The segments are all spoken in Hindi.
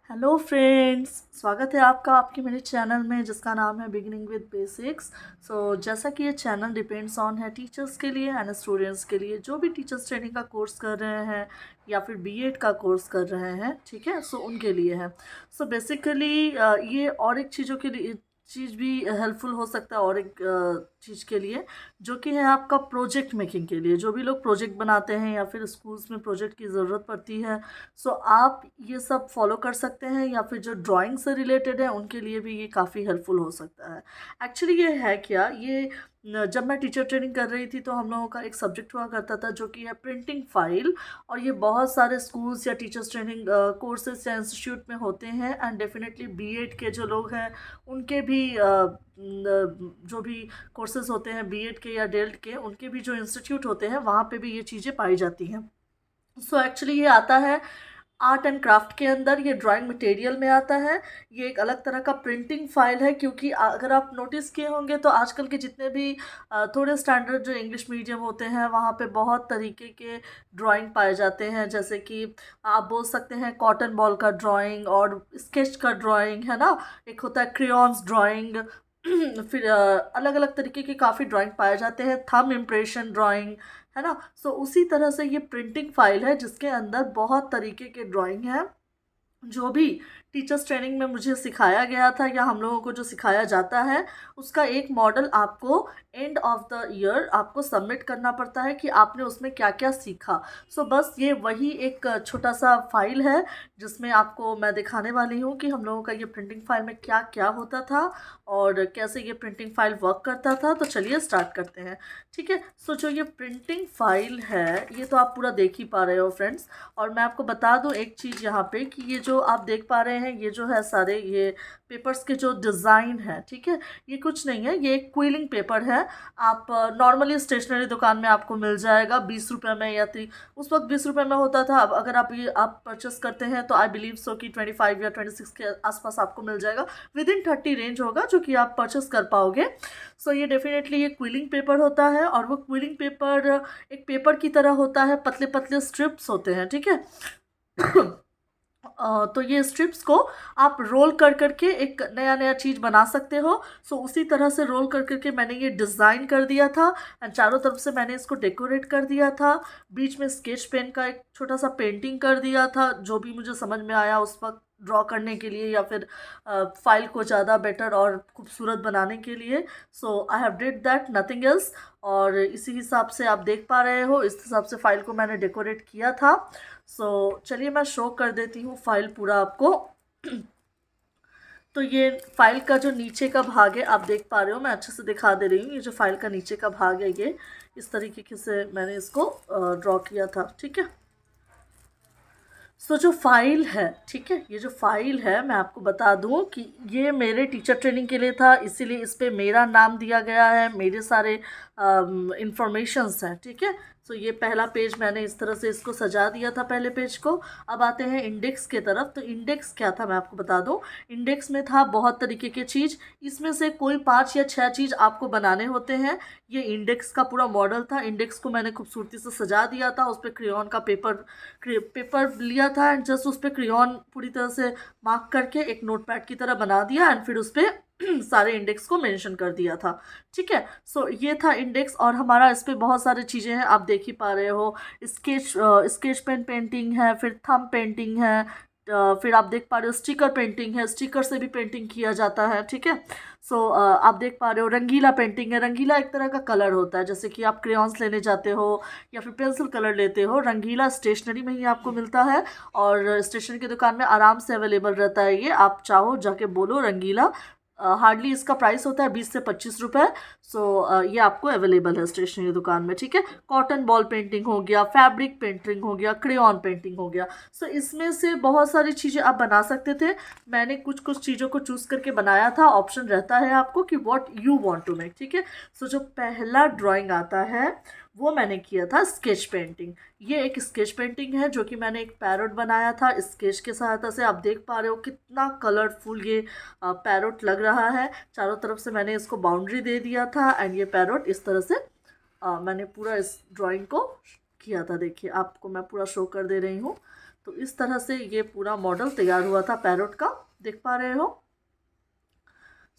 हेलो फ्रेंड्स, स्वागत है आपका आपके मेरे चैनल में जिसका नाम है बिगिनिंग विद बेसिक्स। जैसा कि ये चैनल डिपेंड्स ऑन है टीचर्स के लिए एंड स्टूडेंट्स के लिए जो भी टीचर्स ट्रेनिंग का कोर्स कर रहे हैं या फिर बीएड का कोर्स कर रहे हैं, ठीक है। उनके लिए है। बेसिकली ये और एक चीज़ों के लिए चीज़ भी हेल्पफुल हो सकता है, और एक चीज़ के लिए जो कि है आपका प्रोजेक्ट मेकिंग के लिए। जो भी लोग प्रोजेक्ट बनाते हैं या फिर स्कूल्स में प्रोजेक्ट की ज़रूरत पड़ती है, आप ये सब फॉलो कर सकते हैं, या फिर जो ड्राइंग से रिलेटेड है उनके लिए भी ये काफ़ी हेल्पफुल हो सकता है। एक्चुअली ये है क्या, ये जब मैं टीचर ट्रेनिंग कर रही थी तो हम लोगों का एक सब्जेक्ट हुआ करता था जो कि है प्रिंटिंग फाइल। और ये बहुत सारे स्कूल्स या टीचर्स ट्रेनिंग कोर्सेज या इंस्टीट्यूट में होते हैं, एंड डेफिनेटली बीएड के जो लोग हैं उनके भी जो भी कोर्सेज होते हैं बीएड के या डेल्ट के, उनके भी जो इंस्टीट्यूट होते हैं वहाँ पे भी ये चीज़ें पाई जाती हैं। एक्चुअली ये आता है आर्ट एंड क्राफ्ट के अंदर, ये ड्राइंग मटेरियल में आता है। ये एक अलग तरह का प्रिंटिंग फाइल है, क्योंकि अगर आप नोटिस किए होंगे तो आजकल के जितने भी थोड़े स्टैंडर्ड जो इंग्लिश मीडियम होते हैं वहाँ पे बहुत तरीके के ड्राइंग पाए जाते हैं। जैसे कि आप बोल सकते हैं कॉटन बॉल का ड्राइंग और स्केच का ड्राइंग, है ना। एक होता है क्रेयॉन्स ड्राइंग फिर अलग अलग तरीके के काफ़ी ड्राइंग पाए जाते हैं, थंब इम्प्रेशन ड्राइंग, है ना। उसी तरह से ये प्रिंटिंग फाइल है जिसके अंदर बहुत तरीके के ड्राइंग हैं। जो भी टीचर्स ट्रेनिंग में मुझे सिखाया गया था या हम लोगों को जो सिखाया जाता है, उसका एक मॉडल आपको एंड ऑफ द ईयर आपको सबमिट करना पड़ता है कि आपने उसमें क्या क्या सीखा। बस ये वही एक छोटा सा फाइल है जिसमें आपको मैं दिखाने वाली हूँ कि हम लोगों का ये प्रिंटिंग फाइल में क्या क्या होता था और कैसे ये प्रिंटिंग फाइल वर्क करता था। तो चलिए स्टार्ट करते हैं, ठीक है। जो ये प्रिंटिंग फाइल है ये तो आप पूरा देख ही पा रहे हो फ्रेंड्स। और मैं आपको बता दूं एक चीज़ यहाँ पे कि ये जो आप देख पा रहे हैं ये जो है सारे ये पेपर्स के जो डिज़ाइन है, ठीक है। ये कुछ नहीं है, ये एक क्विलिंग पेपर है। आप नॉर्मली स्टेशनरी दुकान में आपको मिल जाएगा 20 रुपये में, या उस वक्त 20 रुपये में होता था। अब अगर आप परचेस करते हैं तो आई बिलीव सो कि 25 या 26 के आसपास आपको मिल जाएगा। विदिन 30 रेंज होगा जो कि आप परचेस कर पाओगे। ये डेफिनेटली ये क्विलिंग पेपर होता है, और वो क्विलिंग पेपर एक पेपर की तरह होता है, पतले पतले स्ट्रिप्स होते हैं, ठीक है। तो ये स्ट्रिप्स को आप रोल कर करके एक नया नया चीज़ बना सकते हो। उसी तरह से रोल कर करके मैंने ये डिज़ाइन कर दिया था, एंड चारों तरफ से मैंने इसको डेकोरेट कर दिया था। बीच में स्केच पेन का एक छोटा सा पेंटिंग कर दिया था, जो भी मुझे समझ में आया उस वक्त ड्रॉ करने के लिए, या फिर फाइल को ज़्यादा बेटर और खूबसूरत बनाने के लिए। I have did that, nothing else. और इसी हिसाब से आप देख पा रहे हो, इस हिसाब से फाइल को मैंने डेकोरेट किया था। चलिए मैं शो कर देती हूँ फाइल पूरा आपको। तो ये फाइल का जो नीचे का भाग है आप देख पा रहे हो, मैं अच्छे से दिखा दे रही हूँ। ये जो फाइल का नीचे का भाग है ये इस तरीके से मैंने इसको ड्रॉ किया था, ठीक है। जो फाइल है, ठीक है, ये जो फाइल है मैं आपको बता दूं कि ये मेरे टीचर ट्रेनिंग के लिए था, इसीलिए इस पे मेरा नाम दिया गया है, मेरे सारे इंफॉर्मेशंस हैं, ठीक है। ये पहला पेज मैंने इस तरह से इसको सजा दिया था, पहले पेज को। अब आते हैं इंडेक्स के तरफ। तो इंडेक्स क्या था मैं आपको बता दूं। इंडेक्स में था बहुत तरीके की चीज़, इसमें से कोई 5 या 6 चीज़ आपको बनाने होते हैं। ये इंडेक्स का पूरा मॉडल था। इंडेक्स को मैंने खूबसूरती से सजा दिया था, उस पर क्रेयॉन का पेपर लिया था, एंड जस्ट उस पर क्रेयॉन पूरी तरह से मार्क करके एक नोटपैड की तरह बना दिया, एंड फिर उस पर सारे इंडेक्स को मेंशन कर दिया था, ठीक है। ये था इंडेक्स, और हमारा इस पर बहुत सारी चीज़ें हैं, आप देख ही पा रहे हो। स्केच पेन पेंटिंग है, फिर थंब पेंटिंग है, फिर आप देख पा रहे हो स्टिकर पेंटिंग है, स्टिकर से भी पेंटिंग किया जाता है, ठीक है। आप देख पा रहे हो रंगीला पेंटिंग है। रंगीला एक तरह का कलर होता है, जैसे कि आप क्रेयॉन्स लेने जाते हो या फिर पेंसिल कलर लेते हो। रंगीला स्टेशनरी में ही आपको मिलता है, और स्टेशनरी की दुकान में आराम से अवेलेबल रहता है ये। आप चाहो जाके बोलो रंगीला, हार्डली इसका प्राइस होता है 20 से 25 रुपये। ये आपको अवेलेबल है स्टेशनरी दुकान में, ठीक है। कॉटन बॉल पेंटिंग हो गया, फैब्रिक पेंटिंग हो गया, क्रेयॉन पेंटिंग हो गया। इसमें से बहुत सारी चीज़ें आप बना सकते थे। मैंने कुछ कुछ चीज़ों को चूज़ करके बनाया था। ऑप्शन रहता है आपको कि what you want to make, ठीक है। जो पहला ड्राइंग आता है वो मैंने किया था स्केच पेंटिंग। ये एक स्केच पेंटिंग है जो कि मैंने एक पैरोट बनाया था स्केच की सहायता से। आप देख पा रहे हो कितना कलरफुल ये पैरोट लग रहा है। चारों तरफ से मैंने इसको बाउंड्री दे दिया था, एंड ये पैरोट इस तरह से मैंने पूरा इस ड्राइंग को किया था। देखिए आपको मैं पूरा शो कर दे रही हूँ। तो इस तरह से ये पूरा मॉडल तैयार हुआ था पैरोट का, देख पा रहे हो।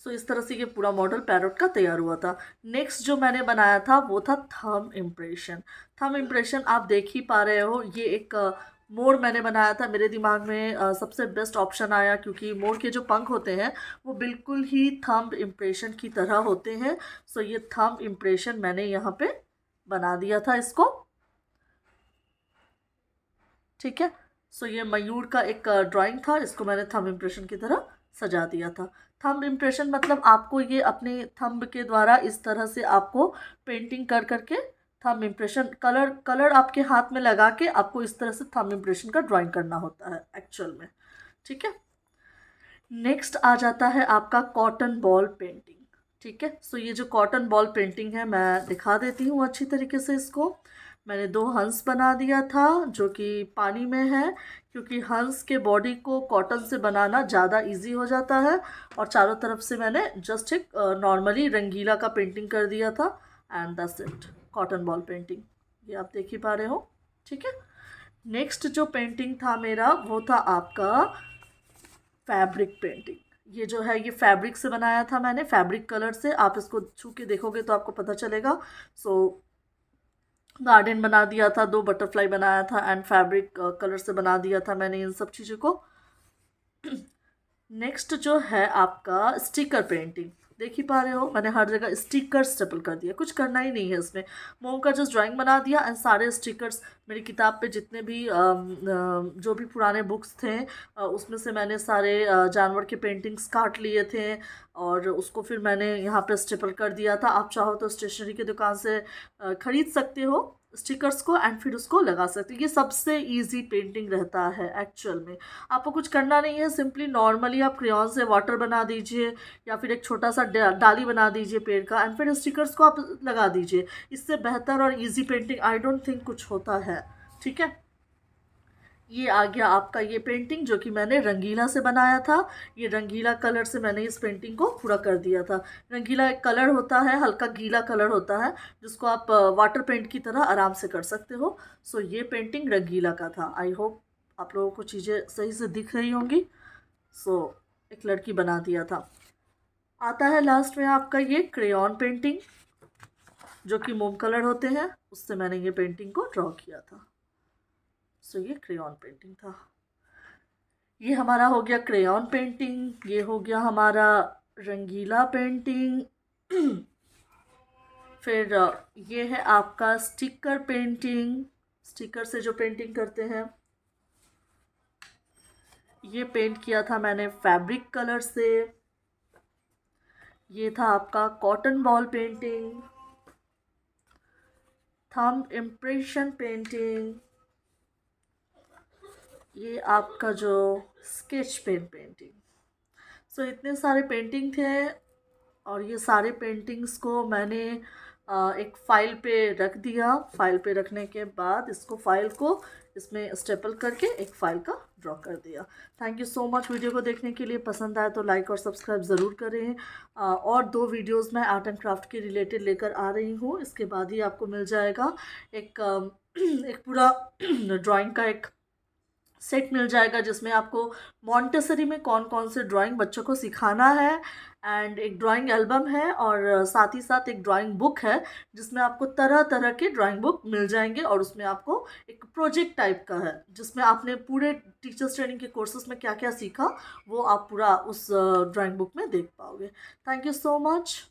सो इस तरह से ये पूरा मॉडल पैरोट का तैयार हुआ था। नेक्स्ट जो मैंने बनाया था वो था थंब इम्प्रेशन। थंब इम्प्रेशन आप देख ही पा रहे हो, ये एक मोर मैंने बनाया था। मेरे दिमाग में सबसे बेस्ट ऑप्शन आया क्योंकि मोर के जो पंख होते हैं वो बिल्कुल ही थंब इम्प्रेशन की तरह होते हैं। सो ये थंब इम्प्रेशन मैंने यहाँ पे बना दिया था इसको, ठीक है। सो ये मयूर का एक ड्राइंग था, इसको मैंने थंब इम्प्रेशन की तरह सजा दिया था। थंब इम्प्रेशन मतलब आपको ये अपने थंब के द्वारा इस तरह से आपको पेंटिंग कर करके थंब इम्प्रेशन कलर आपके हाथ में लगा के आपको इस तरह से थंब इम्प्रेशन का ड्राइंग करना होता है एक्चुअल में, ठीक है। नेक्स्ट आ जाता है आपका कॉटन बॉल पेंटिंग, ठीक है। सो ये जो कॉटन बॉल पेंटिंग है मैं दिखा देती हूँ अच्छी तरीके से इसको। मैंने 2 हंस बना दिया था जो कि पानी में है, क्योंकि हंस के बॉडी को कॉटन से बनाना ज़्यादा इजी हो जाता है। और चारों तरफ से मैंने जस्ट एक नॉर्मली रंगीला का पेंटिंग कर दिया था and that's it, cotton ball painting, ये आप देख ही पा रहे हो, ठीक है। नेक्स्ट जो पेंटिंग था मेरा वो था आपका फैब्रिक पेंटिंग। ये जो है ये फैब्रिक से बनाया था मैंने, फैब्रिक कलर से। आप इसको छू के देखोगे तो आपको पता चलेगा। सो गार्डन बना दिया था, 2 बटरफ्लाई बनाया था एंड फैब्रिक कलर से बना दिया था मैंने इन सब चीज़ों को। नेक्स्ट जो है आपका स्टिकर पेंटिंग, देख ही पा रहे हो मैंने हर जगह स्टिकर स्टेपल कर दिया, कुछ करना ही नहीं है इसमें। मोम का जस्ट ड्राइंग बना दिया एंड सारे स्टिकर्स मेरी किताब पे जितने भी जो भी पुराने बुक्स थे उसमें से मैंने सारे जानवर के पेंटिंग्स काट लिए थे और उसको फिर मैंने यहाँ पे स्टेपल कर दिया था। आप चाहो तो स्टेशनरी की दुकान से खरीद सकते हो स्टिकर्स को एंड फिर उसको लगा सकते हो। ये सबसे इजी पेंटिंग रहता है एक्चुअल में। आपको कुछ करना नहीं है, सिंपली नॉर्मली आप क्रेयॉन से वाटर बना दीजिए या फिर एक छोटा सा डाली बना दीजिए पेड़ का एंड फिर स्टिकर्स को आप लगा दीजिए। इससे बेहतर और easy painting I don't think कुछ होता है, ठीक है। ये आ गया आपका ये पेंटिंग जो कि मैंने रंगीला से बनाया था। ये रंगीला कलर से मैंने इस पेंटिंग को पूरा कर दिया था। रंगीला एक कलर होता है, हल्का गीला कलर होता है जिसको आप वाटर पेंट की तरह आराम से कर सकते हो। सो ये पेंटिंग रंगीला का था। आई होप आप लोगों को चीज़ें सही से दिख रही होंगी। सो एक लड़की बना दिया था। आता है लास्ट में आपका ये क्रेयॉन पेंटिंग जो कि मोम कलर होते हैं, उससे मैंने ये पेंटिंग को ड्रॉ किया था। सो ये क्रेयॉन पेंटिंग था। ये हमारा हो गया क्रेयॉन पेंटिंग, ये हो गया हमारा रंगीला पेंटिंग। फिर ये है आपका स्टिकर पेंटिंग, स्टिकर से जो पेंटिंग करते हैं। ये पेंट किया था मैंने फैब्रिक कलर से। ये था आपका cotton ball painting, thumb impression painting, ये आपका जो स्केच पेन पेंटिंग। सो इतने सारे पेंटिंग थे और ये सारे पेंटिंग्स को मैंने एक फ़ाइल पे रख दिया। फाइल पे रखने के बाद इसको फाइल को इसमें स्टेपल करके एक फ़ाइल का ड्रॉ कर दिया। Thank you so much video को देखने के लिए। पसंद आए तो लाइक और सब्सक्राइब ज़रूर करें। और 2 वीडियोस मैं आर्ट एंड क्राफ्ट के रिलेटेड लेकर आ रही हूँ। इसके बाद ही आपको मिल जाएगा एक एक पूरा ड्राइंग का एक सेट मिल जाएगा जिसमें आपको मॉन्टेसरी में कौन कौन से ड्राइंग बच्चों को सिखाना है एंड एक ड्राइंग एल्बम है और साथ ही साथ एक ड्राइंग बुक है जिसमें आपको तरह तरह के ड्राइंग बुक मिल जाएंगे। और उसमें आपको एक प्रोजेक्ट टाइप का है जिसमें आपने पूरे टीचर्स ट्रेनिंग के कोर्सेज में क्या क्या सीखा वो आप पूरा उस ड्राइंग बुक में देख पाओगे। Thank you so much.